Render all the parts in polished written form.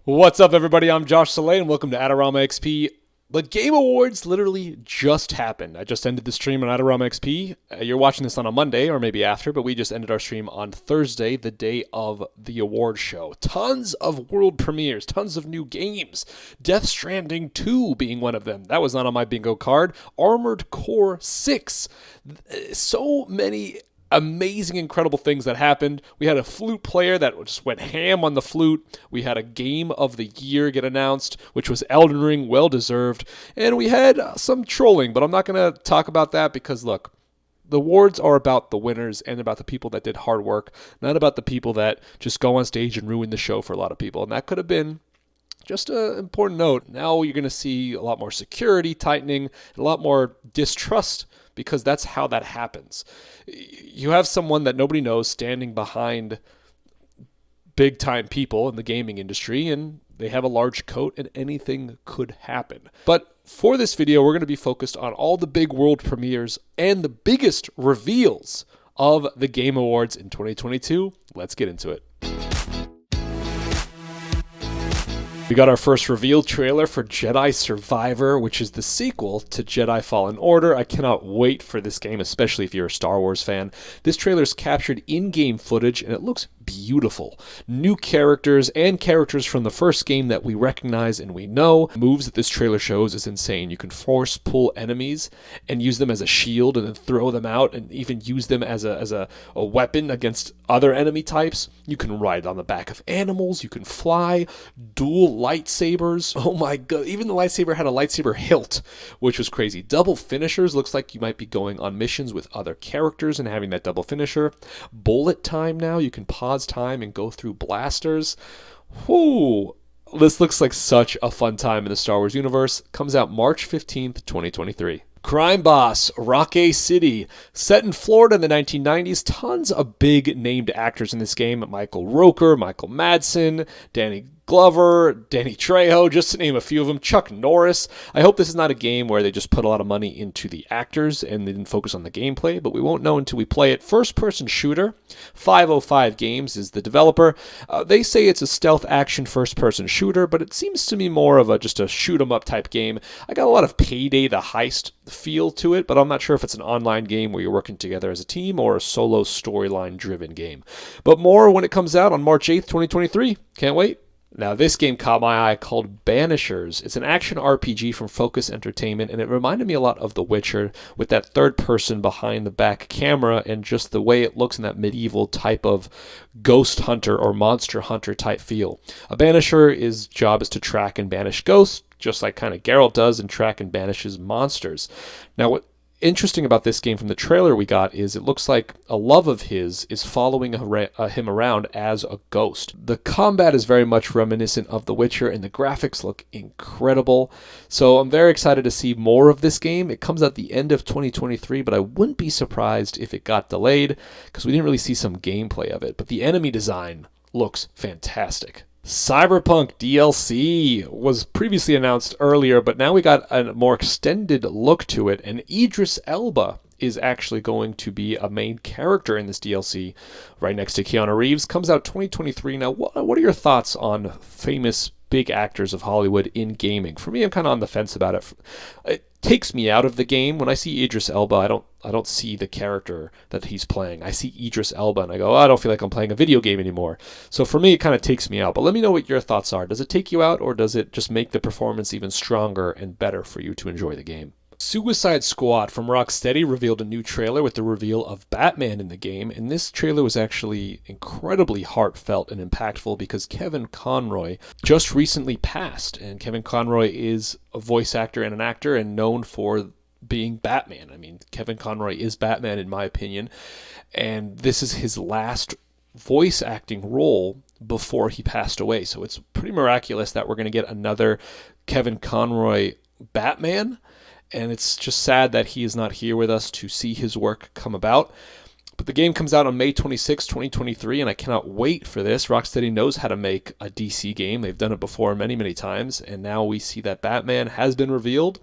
What's up, everybody? I'm Josh Saleh, and welcome to AdoramaXP. The Game Awards literally just happened. I just ended the stream on AdoramaXP. You're watching this on a Monday, or maybe after, but we just ended our stream on Thursday, the day of the award show. Tons of world premieres, tons of new games. Death Stranding 2 being one of them. That was not on my bingo card. Armored Core 6. So many amazing, incredible things that happened. We had a flute player that just went ham on the flute. We had a game of the year get announced, which was Elden Ring, well deserved. And we had some trolling, but I'm not going to talk about that because, look, the awards are about the winners and about the people that did hard work, not about the people that just go on stage and ruin the show for a lot of people. And that could have been just an important note. Now you're going to see a lot more security tightening, a lot more distrust, because that's how that happens. You have someone that nobody knows standing behind big time people in the gaming industry, and they have a large coat, and anything could happen. But for this video, we're going to be focused on all the big world premieres and the biggest reveals of the Game Awards in 2022. Let's get into it. We got our first reveal trailer for Jedi Survivor, which is the sequel to Jedi Fallen Order. I cannot wait for this game, especially if you're a Star Wars fan. This trailer is captured in-game footage, and it looks beautiful. New characters and characters from the first game that we recognize and we know. Moves that this trailer shows is insane. You can force pull enemies and use them as a shield and then throw them out and even use them as a weapon against other enemy types. You can ride on the back of animals. You can fly. Dual lightsabers. Oh my god. Even the lightsaber had a lightsaber hilt, which was crazy. Double finishers. Looks like you might be going on missions with other characters and having that double finisher. Bullet time now. You can pause time and go through blasters. Whoo! This looks like such a fun time in the Star Wars universe. Comes out March 15th, 2023. Crime Boss, Rocky City, set in Florida in the 1990s. Tons of big named actors in this game. Michael Rooker, Michael Madsen, Danny Glover, Danny Trejo, just to name a few of them. Chuck Norris. I hope this is not a game where they just put a lot of money into the actors and they didn't focus on the gameplay, but we won't know until we play it. First-person shooter. 505 Games is the developer. They say it's a stealth action first-person shooter, but it seems to me more of just a shoot-'em-up type game. I got a lot of Payday the Heist feel to it, but I'm not sure if it's an online game where you're working together as a team or a solo storyline-driven game. But more when it comes out on March 8th, 2023. Can't wait. Now, this game caught my eye, called Banishers. It's an action RPG from Focus Entertainment, and it reminded me a lot of The Witcher, with that third person behind the back camera and just the way it looks in that medieval type of ghost hunter or monster hunter type feel. A Banisher's job is to track and banish ghosts, just like kind of Geralt does, and track and banishes monsters. Now, what interesting about this game from the trailer we got is it looks like a love of his is following him around as a ghost. The combat is very much reminiscent of The Witcher, and the graphics look incredible. So I'm very excited to see more of this game. It comes out the end of 2023, but I wouldn't be surprised if it got delayed because we didn't really see some gameplay of it. But the enemy design looks fantastic. Cyberpunk DLC was previously announced earlier, but now we got a more extended look to it, and Idris Elba is actually going to be a main character in this DLC right next to Keanu Reeves. Comes out 2023. Now, what are your thoughts on famous big actors of Hollywood in gaming? For me, I'm kind of on the fence about it. It takes me out of the game. When I see Idris Elba, I don't see the character that he's playing. I see Idris Elba and I go, oh, I don't feel like I'm playing a video game anymore. So for me, it kind of takes me out. But let me know what your thoughts are. Does it take you out, or does it just make the performance even stronger and better for you to enjoy the game? Suicide Squad from Rocksteady revealed a new trailer with the reveal of Batman in the game, and this trailer was actually incredibly heartfelt and impactful because Kevin Conroy just recently passed, and Kevin Conroy is a voice actor and an actor and known for being Batman. I mean, Kevin Conroy is Batman in my opinion, and this is his last voice acting role before he passed away, so it's pretty miraculous that we're going to get another Kevin Conroy Batman. And it's just sad that he is not here with us to see his work come about. But the game comes out on May 26, 2023, and I cannot wait for this. Rocksteady knows how to make a DC game. They've done it before many, many times. And now we see that Batman has been revealed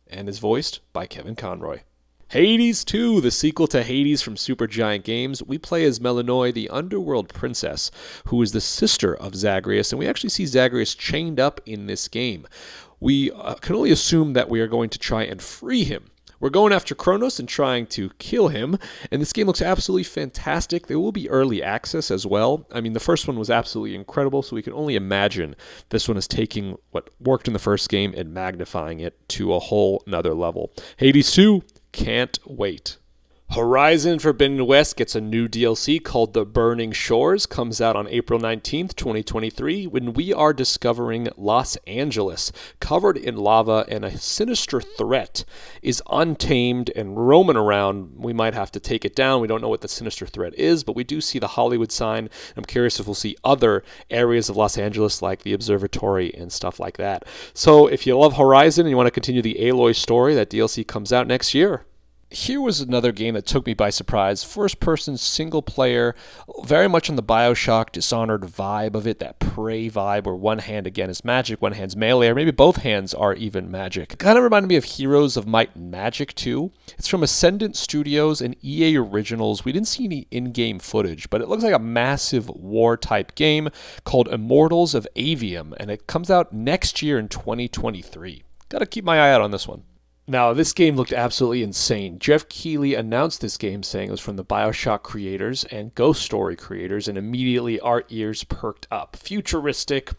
and is voiced by Kevin Conroy. Hades 2, the sequel to Hades from Supergiant Games. We play as 𝔸𝔻𝕆, the underworld princess, who is the sister of Zagreus, and we actually see Zagreus chained up in this game. We can only assume that we are going to try and free him. We're going after Kronos and trying to kill him, and this game looks absolutely fantastic. There will be early access as well. I mean, the first one was absolutely incredible, so we can only imagine this one is taking what worked in the first game and magnifying it to a whole nother level. Hades 2, can't wait. Horizon Forbidden West gets a new DLC called The Burning Shores, comes out on April 19th, 2023, when we are discovering Los Angeles, covered in lava, and a sinister threat is untamed and roaming around. We might have to take it down. We don't know what the sinister threat is, but we do see the Hollywood sign. I'm curious if we'll see other areas of Los Angeles like the observatory and stuff like that. So if you love Horizon and you want to continue the Aloy story, that DLC comes out next year. Here was another game that took me by surprise. First-person, single-player, very much on the BioShock Dishonored vibe of it, that Prey vibe where one hand, again, is magic, one hand's melee, or maybe both hands are even magic. It kind of reminded me of Heroes of Might and Magic 2. It's from Ascendant Studios and EA Originals. We didn't see any in-game footage, but it looks like a massive war-type game called Immortals of Aveum, and it comes out next year in 2023. Gotta keep my eye out on this one. Now, this game looked absolutely insane. Jeff Keighley announced this game saying it was from the BioShock creators and Ghost Story creators, and immediately our ears perked up. Futuristic,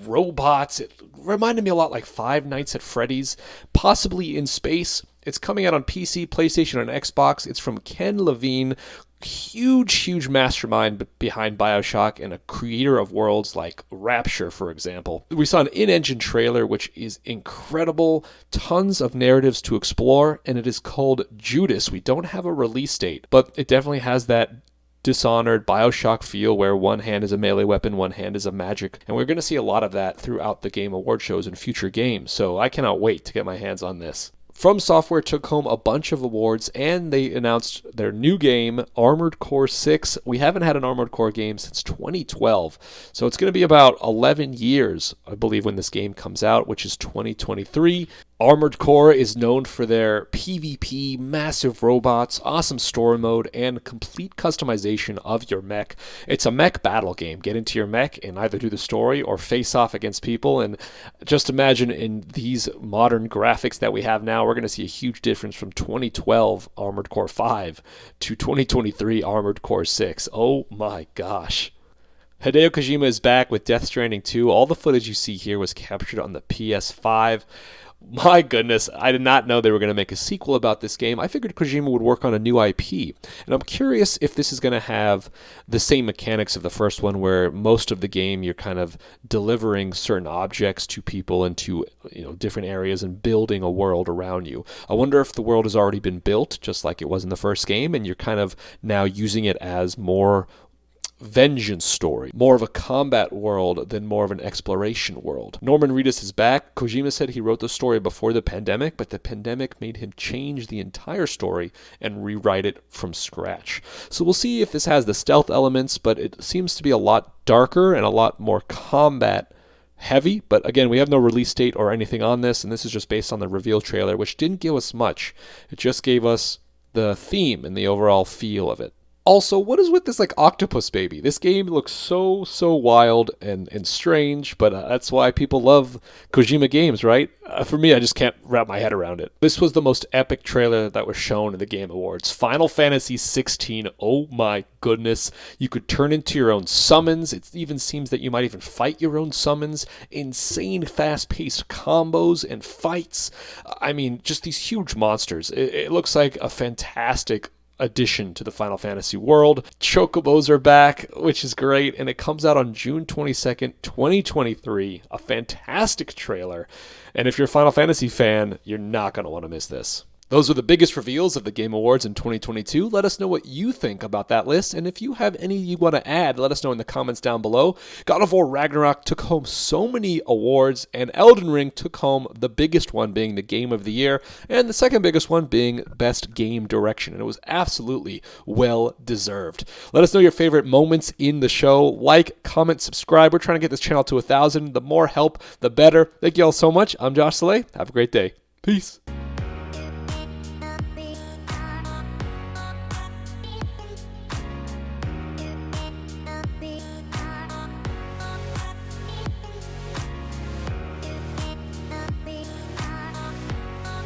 robots, it reminded me a lot like Five Nights at Freddy's, possibly in space. It's coming out on PC, PlayStation, and Xbox. It's from Ken Levine, huge mastermind behind BioShock and a creator of worlds like Rapture, for example. We saw an in-engine trailer which is incredible, tons of narratives to explore, and it is called Judas. We don't have a release date, but it definitely has that Dishonored BioShock feel where one hand is a melee weapon, one hand is a magic, and we're going to see a lot of that throughout the Game Award shows and future games, so I cannot wait to get my hands on this. From Software took home a bunch of awards, and they announced their new game, Armored Core 6. We haven't had an Armored Core game since 2012, so it's going to be about 11 years, I believe, when this game comes out, which is 2023. Armored Core is known for their PvP, massive robots, awesome story mode, and complete customization of your mech. It's a mech battle game. Get into your mech and either do the story or face off against people. And just imagine in these modern graphics that we have now, we're going to see a huge difference from 2012 Armored Core 5 to 2023 Armored Core 6. Oh my gosh. Hideo Kojima is back with Death Stranding 2. All the footage you see here was captured on the PS5. My goodness, I did not know they were going to make a sequel about this game. I figured Kojima would work on a new IP, and I'm curious if this is going to have the same mechanics of the first one, where most of the game you're kind of delivering certain objects to people into different areas and building a world around you. I wonder if the world has already been built, just like it was in the first game, and you're kind of now using it as more vengeance story, more of a combat world than more of an exploration world. Norman Reedus is back. Kojima said he wrote the story before the pandemic, but the pandemic made him change the entire story and rewrite it from scratch. So we'll see if this has the stealth elements, but it seems to be a lot darker and a lot more combat heavy. But again, we have no release date or anything on this, and this is just based on the reveal trailer, which didn't give us much. It just gave us the theme and the overall feel of it. Also, what is with this octopus baby? This game looks so wild and strange, but that's why people love Kojima games, right? For me, I just can't wrap my head around it. This was the most epic trailer that was shown in the Game Awards. Final Fantasy XVI, oh my goodness. You could turn into your own summons. It even seems that you might even fight your own summons. Insane fast-paced combos and fights. I mean, just these huge monsters. It looks like a fantastic addition to the Final Fantasy world. Chocobos are back, which is great, and it comes out on June 22nd, 2023. A fantastic trailer. And if you're a Final Fantasy fan, you're not going to want to miss this. Those are the biggest reveals of the Game Awards in 2022. Let us know what you think about that list, and if you have any you want to add, let us know in the comments down below. God of War Ragnarok took home so many awards, and Elden Ring took home the biggest one being the Game of the Year, and the second biggest one being Best Game Direction, and it was absolutely well deserved. Let us know your favorite moments in the show. Like, comment, subscribe. We're trying to get this channel to 1,000. The more help, the better. Thank you all so much. I'm Josh Saleh. Have a great day. Peace.